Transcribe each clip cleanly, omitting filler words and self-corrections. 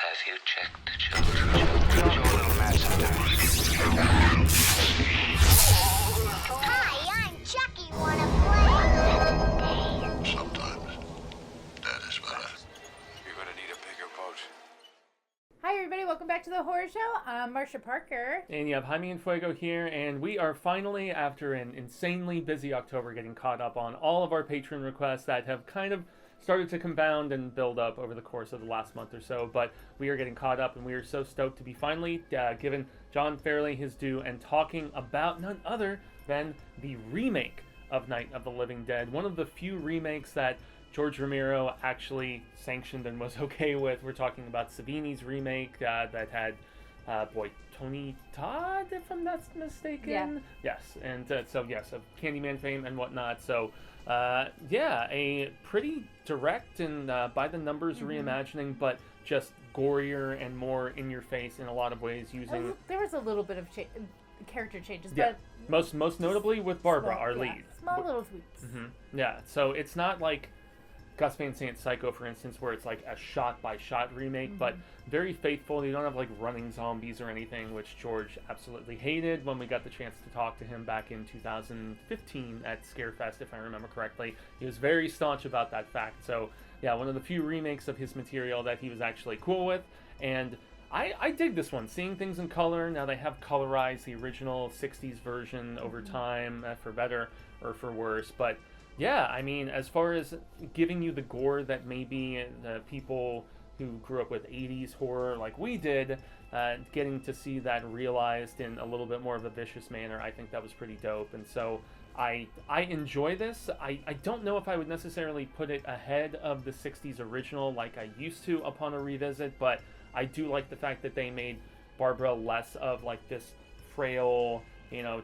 Have you checked the children? Your little mad sometimes. Hi, I'm Chucky. Wanna play? Sometimes that is better. You're gonna need a bigger boat. Hi everybody, welcome back to the Horror Show. I'm Marcia Parker. And you have Jaime and Fuego here, and we are finally, after an insanely busy October, getting caught up on all of our patron requests that have kind of started to compound and build up over the course of the last month or so, but we are getting caught up, and we are so stoked to be finally giving John Fairley his due and talking about none other than the remake of Night of the Living Dead, one of the few remakes that George Romero actually sanctioned and was okay with. We're talking about Savini's remake that had, Tony Todd, if I'm not mistaken. Yeah. Yes, and so yes, of Candyman fame and whatnot. So, a pretty direct and by the numbers reimagining, but just gorier and more in your face in a lot of ways. Using There was a little bit of character changes, yeah, but most notably with Barbara, our lead. Small little tweaks. Yeah, so it's not like Gus Van Sant's Psycho, for instance, where it's like a shot-by-shot remake, but very faithful. You don't have like running zombies or anything, which George absolutely hated when we got the chance to talk to him back in 2015 at Scarefest, if I remember correctly. He was very staunch about that fact. So yeah, one of the few remakes of his material that he was actually cool with, and I dig this one. Seeing things in color, now they have colorized the original 60s version over time, for better or for worse, but yeah, I mean, as far as giving you the gore that maybe the people who grew up with 80s horror like we did, getting to see that realized in a little bit more of a vicious manner, I think that was pretty dope. And so I enjoy this. I don't know if I would necessarily put it ahead of the 60s original like I used to upon a revisit, but I do like the fact that they made Barbara less of like this frail,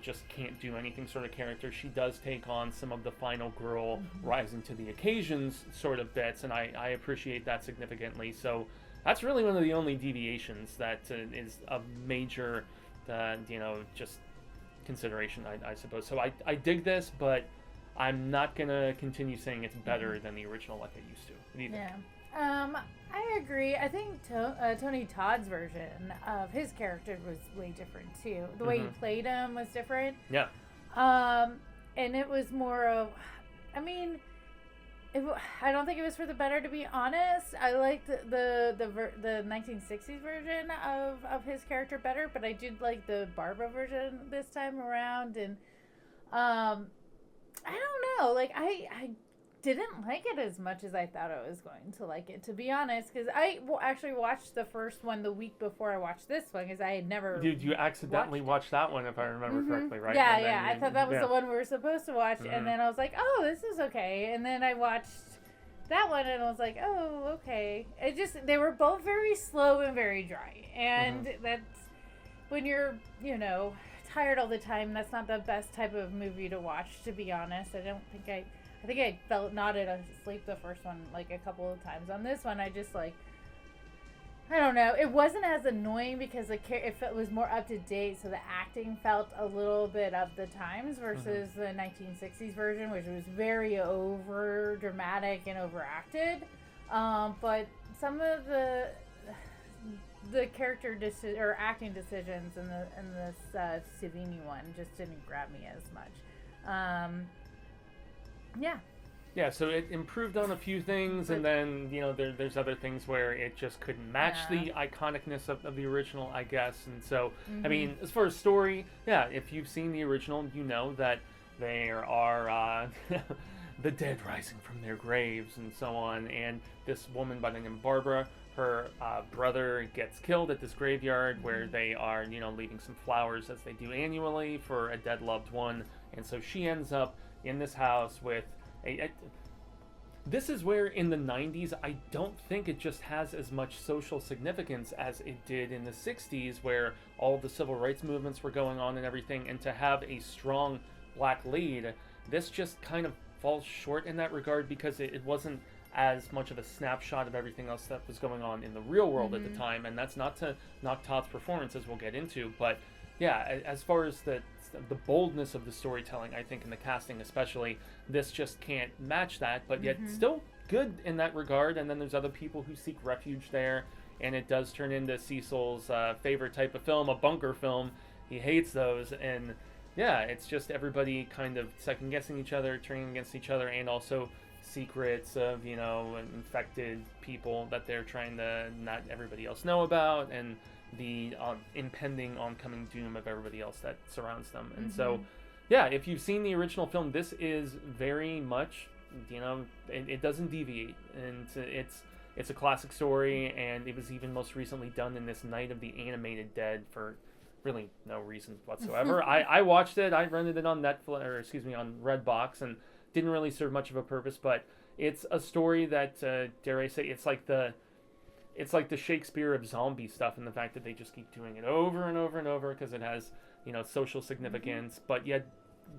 just can't do anything sort of character. She does take on some of the final girl rising to the occasions sort of bits, and I appreciate that significantly. So that's really one of the only deviations that is a major, just consideration, I suppose. So I dig this, but I'm not going to continue saying it's better than the original like I used to. What do you think? Yeah. I agree. I think Tony Todd's version of his character was way different too. The way he played him was different. Yeah. And it was more of, I mean, I don't think it was for the better, to be honest. I liked the 1960s version of his character better, but I did like the Barbara version this time around. And I don't know, like I didn't like it as much as I thought I was going to like it, to be honest, because I actually watched the first one the week before I watched this one, because I had never You accidentally watched that one, if I remember correctly, right? Yeah, I thought that was the one we were supposed to watch, and then I was like, oh, this is okay, and then I watched that one, and I was like, oh, okay. They were both very slow and very dry, and that's, when you're, tired all the time, that's not the best type of movie to watch, to be honest. I think I felt nodded asleep the first one like a couple of times. On this one, I just I don't know. It wasn't as annoying because it was more up to date, so the acting felt a little bit of the times versus the 1960s version, which was very over dramatic and overacted. But some of the character or acting decisions in this Savini one just didn't grab me as much. Yeah, so it improved on a few things, and then, there's other things where it just couldn't match the iconicness of the original, I guess. And so, I mean, as far as story, yeah, if you've seen the original, you know that there are the dead rising from their graves and so on, and this woman by the name of Barbara, her brother gets killed at this graveyard where they are, leaving some flowers, as they do annually, for a dead loved one, and so she ends up in this house with this is where in the 90s I don't think it just has as much social significance as it did in the 60s, where all the civil rights movements were going on and everything, and to have a strong black lead, this just kind of falls short in that regard, because it wasn't as much of a snapshot of everything else that was going on in the real world at the time. And that's not to knock Todd's performance, as we'll get into, but yeah, as far as the boldness of the storytelling, I think, in the casting especially, this just can't match that, but yet still good in that regard. And then there's other people who seek refuge there, and it does turn into Cecil's favorite type of film, a bunker film. He hates those, and yeah, it's just everybody kind of second guessing each other, turning against each other, and also secrets of, you know, infected people that they're trying to not everybody else know about, and the impending oncoming doom of everybody else that surrounds them. And so, yeah, if you've seen the original film, this is very much, you know, it doesn't deviate, and it's a classic story, and it was even most recently done in this Night of the Animated Dead for really no reason whatsoever. I watched it. I rented it on Netflix, or excuse me, on Redbox, and didn't really serve much of a purpose. But it's a story that, dare I say, it's like the Shakespeare of zombie stuff, and the fact that they just keep doing it over and over and over because it has, you know, social significance. But yet,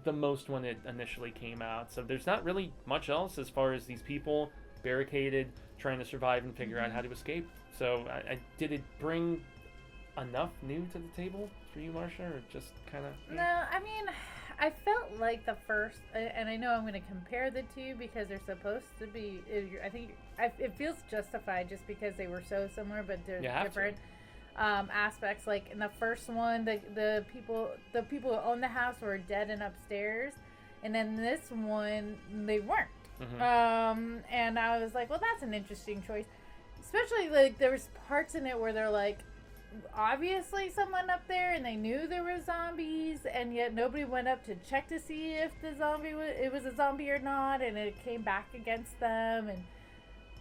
the most when it initially came out. So there's not really much else as far as these people barricaded, trying to survive and figure out how to escape. So did it bring enough new to the table for you, Marcia, or just kind of? No, I mean, I felt like the first, and I know I'm going to compare the two because they're supposed to be. I think it feels justified just because they were so similar, but they're different aspects. Like in the first one, the people who own the house were dead and upstairs, and then this one they weren't. And I was like, well, that's an interesting choice, especially like there was parts in it where they're like, obviously someone up there, and they knew there were zombies, and yet nobody went up to check to see if the zombie was a zombie or not, and it came back against them. And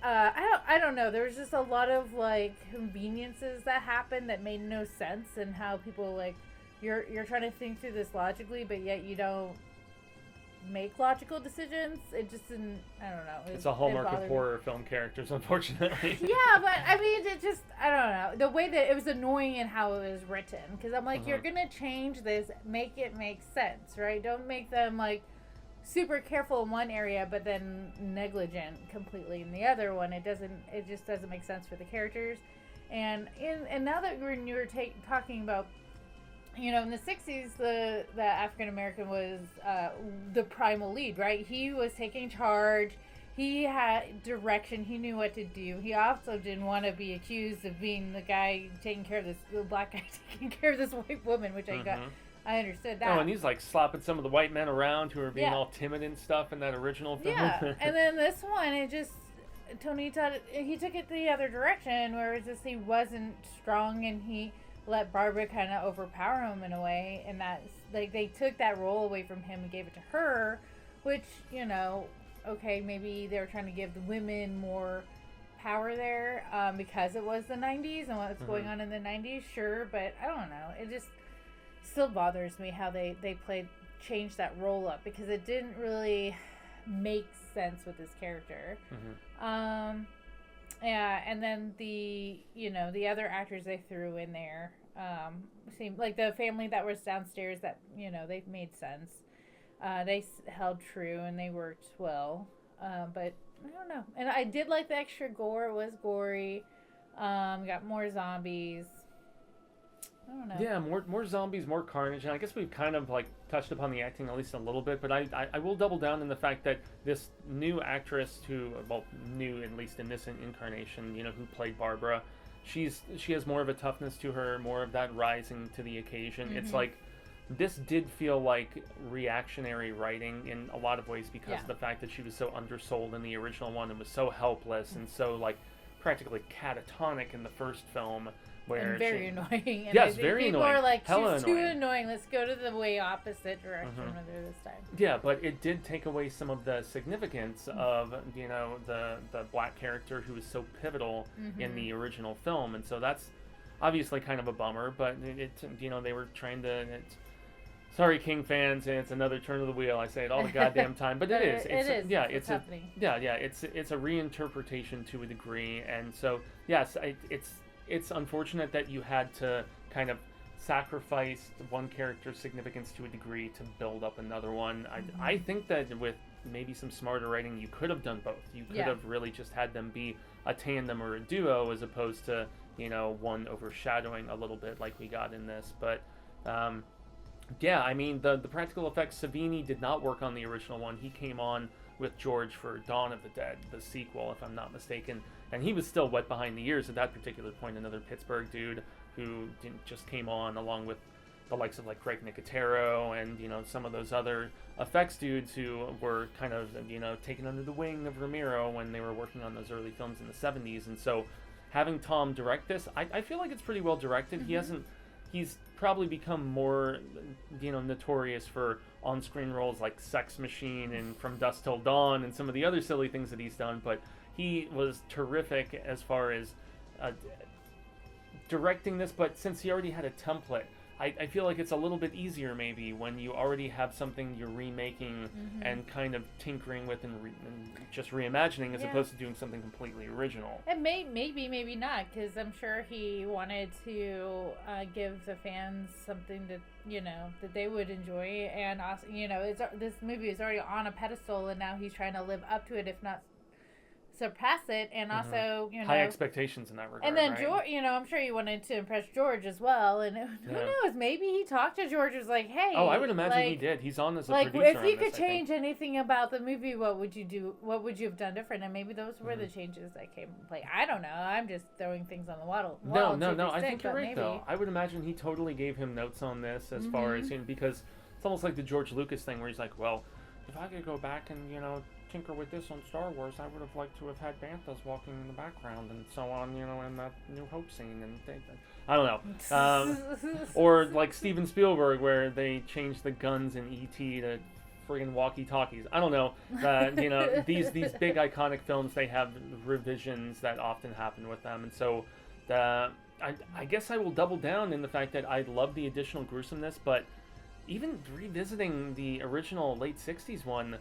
I don't know, there was just a lot of like conveniences that happened that made no sense, and how people like you're trying to think through this logically, but yet you don't make logical decisions. It just didn't, I don't know. It's a hallmark of horror film characters, unfortunately. Yeah, but I mean, it just, I don't know. The way that it was annoying in how it was written. Because I'm like, you're going to change this, make it make sense, right? Don't make them like super careful in one area, but then negligent completely in the other one. It just doesn't make sense for the characters. And now that you were talking about, you know, in the 60s, the African American was the primal lead, right? He was taking charge. He had direction. He knew what to do. He also didn't want to be accused of being the guy taking care of the black guy taking care of this white woman, which I understood that. Oh, and he's like slapping some of the white men around who are being all timid and stuff in that original film. Yeah, and then this one, Tony he took it the other direction, where it's just he wasn't strong, and he let Barbara kind of overpower him in a way, and that's like they took that role away from him and gave it to her, which, you know, okay, maybe they were trying to give the women more power there because it was the 90s and what's going on in the 90s, sure, but I don't know, it just still bothers me how they changed that role up, because it didn't really make sense with his character. Yeah, and then the other actors they threw in there seemed like the family that was downstairs, that, you know, they made sense. They held true and they worked well. But I don't know. And I did like the extra gore. It was gory. Got more zombies. I don't know. Yeah, more zombies, more carnage, and I guess we've kind of like touched upon the acting at least a little bit, but I will double down in the fact that this new actress who, well, new at least in this incarnation, you know, who played Barbara, she has more of a toughness to her, more of that rising to the occasion. It's like, this did feel like reactionary writing in a lot of ways, because of the fact that she was so undersold in the original one and was so helpless and so like practically catatonic in the first film. And very annoying. And yes, very people annoying. People are like, hella she's too annoying. Let's go to the way opposite direction with her this time. Yeah, but it did take away some of the significance of, you know, the black character who was so pivotal in the original film, and so that's obviously kind of a bummer. But it you know, they were trying to. Sorry, King fans, and it's another turn of the wheel. I say it all the goddamn time, but it is. It's happening. It's a reinterpretation to a degree, and so yes, it's unfortunate that you had to kind of sacrifice one character's significance to a degree to build up another one. I think that with maybe some smarter writing, you could have done both. You could have really just had them be a tandem or a duo, as opposed to, you know, one overshadowing a little bit like we got in this. But yeah, I mean, the practical effects, Savini did not work on the original one. He came on with George for Dawn of the Dead, the sequel, if I'm not mistaken. and he was still wet behind the ears at that particular point. Another Pittsburgh dude who just came on, along with the likes of like Craig Nicotero and some of those other effects dudes who were kind of taken under the wing of Romero when they were working on those early films in the 70s. And so having Tom direct this, I feel like it's pretty well directed. He's probably become more notorious for on-screen roles like Sex Machine and From Dusk Till Dawn and some of the other silly things that he's done, but he was terrific as far as directing this. But since he already had a template, I feel like it's a little bit easier maybe when you already have something you're remaking and kind of tinkering with and just reimagining as opposed to doing something completely original. And maybe not, because I'm sure he wanted to give the fans something that that they would enjoy, and also this movie is already on a pedestal, and now he's trying to live up to it, if not surpass it, and also high expectations in that regard. And then right? George, I'm sure he wanted to impress George as well. And who knows? Maybe he talked to George, was like, "Hey." Oh, I would imagine he did. He's on as a producer. Like, if you on could this, change anything about the movie, what would you do? What would you have done different? And maybe those were the changes that came in play. I don't know. I'm just throwing things on the wall. No. I think you're right, though. I would imagine he totally gave him notes on this as far as because it's almost like the George Lucas thing where he's like, well, if I could go back and tinker with this on Star Wars, I would have liked to have had banthas walking in the background and so on, in that New Hope scene and I don't know. Or like Steven Spielberg, where they changed the guns in E.T. to friggin' walkie-talkies. I don't know. These big iconic films, they have revisions that often happen with them, and so I guess I will double down in the fact that I love the additional gruesomeness, but even revisiting the original late 60s one,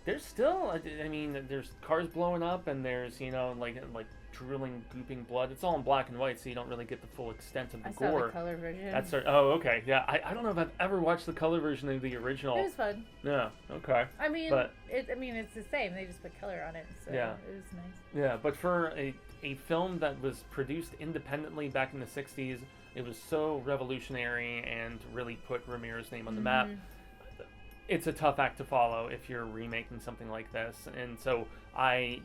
there's still, there's cars blowing up, and there's, like drooling, gooping blood. It's all in black and white, so you don't really get the full extent of the gore. I saw the color version. Oh, okay. Yeah, I don't know if I've ever watched the color version of the original. It was fun. Yeah, okay. It's the same. They just put color on it, so it was nice. Yeah, but for a film that was produced independently back in the 60s, it was so revolutionary and really put Romero's name on the map. It's a tough act to follow if you're remaking something like this, and so I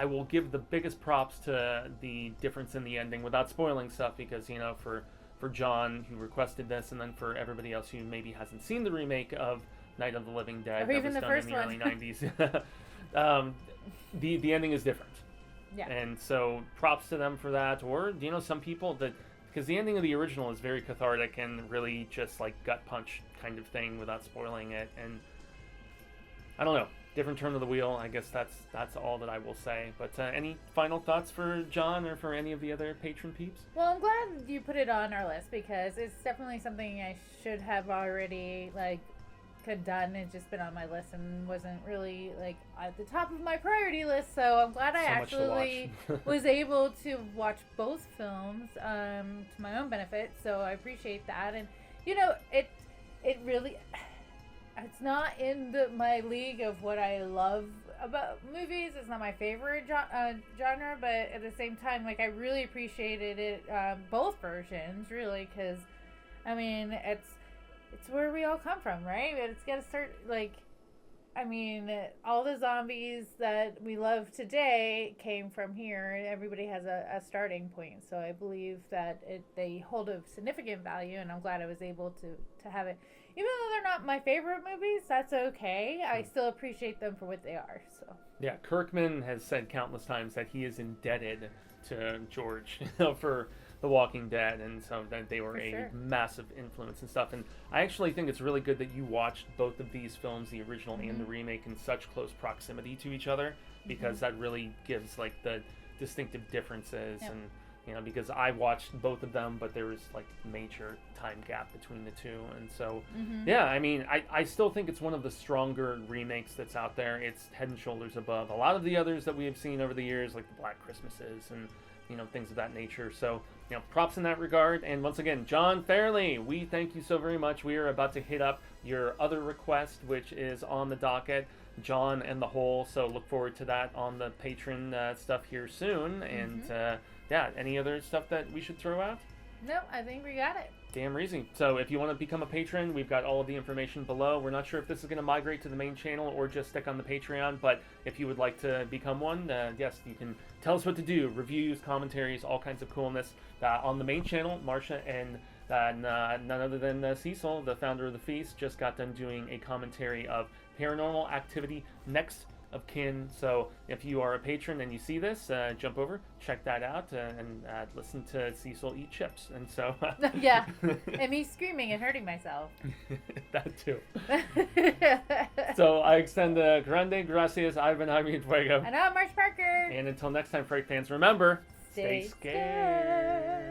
will give the biggest props to the difference in the ending without spoiling stuff, because for John, who requested this, and then for everybody else who maybe hasn't seen the remake of Night of the Living Dead, or even the first one, in the early 90s, the ending is different. Yeah. And so props to them for that. Or some people because the ending of the original is very cathartic and really just like gut punch kind of thing without spoiling it. And I don't know, different turn of the wheel. I guess that's all that I will say. But any final thoughts for John or for any of the other patron peeps? Well, I'm glad you put it on our list, because it's definitely something I should have already done. It's just been on my list and wasn't really at the top of my priority list. So I'm glad I actually was able to watch both films to my own benefit. So I appreciate that. And it really, it's not in my league of what I love about movies. It's not my favorite genre, but at the same time, I really appreciated it, both versions, really, because it's where we all come from, right? It's got to start, all the zombies that we love today came from here. Everybody has a starting point. So I believe that they hold a significant value, and I'm glad I was able to have it. Even though they're not my favorite movies, that's okay. I still appreciate them for what they are. So yeah, Kirkman has said countless times that he is indebted to George for The Walking Dead, and so that they were massive influence and stuff. And I actually think it's really good that you watched both of these films, the original and the remake, in such close proximity to each other, because that really gives the distinctive differences. And because I watched both of them, but there was major time gap between the two, and so I still think it's one of the stronger remakes that's out there. It's head and shoulders above a lot of the others that we have seen over the years, like the Black Christmases and things of that nature. So props in that regard. And once again, John Fairley, we thank you so very much. We are about to hit up your other request, which is on the docket, John and the Hole. So look forward to that on the patron stuff here soon. And any other stuff that we should throw out? Nope, I think we got it. Damn easy. So if you want to become a patron, we've got all of the information below. We're not sure if this is going to migrate to the main channel or just stick on the Patreon, but if you would like to become one, yes, you can tell us what to do. Reviews, commentaries, all kinds of coolness. On the main channel, Marcia and none other than Cecil, the founder of the Feast, just got done doing a commentary of Paranormal Activity Next of Kin. So if you are a patron and you see this, jump over, check that out, and listen to Cecil eat chips. And so Yeah, and me screaming and hurting myself. That too. So I extend the grande gracias. I've been Jaime Fuego, And I'm Marcia Parker. and until next time, Fright fans, remember, Stay stay scared.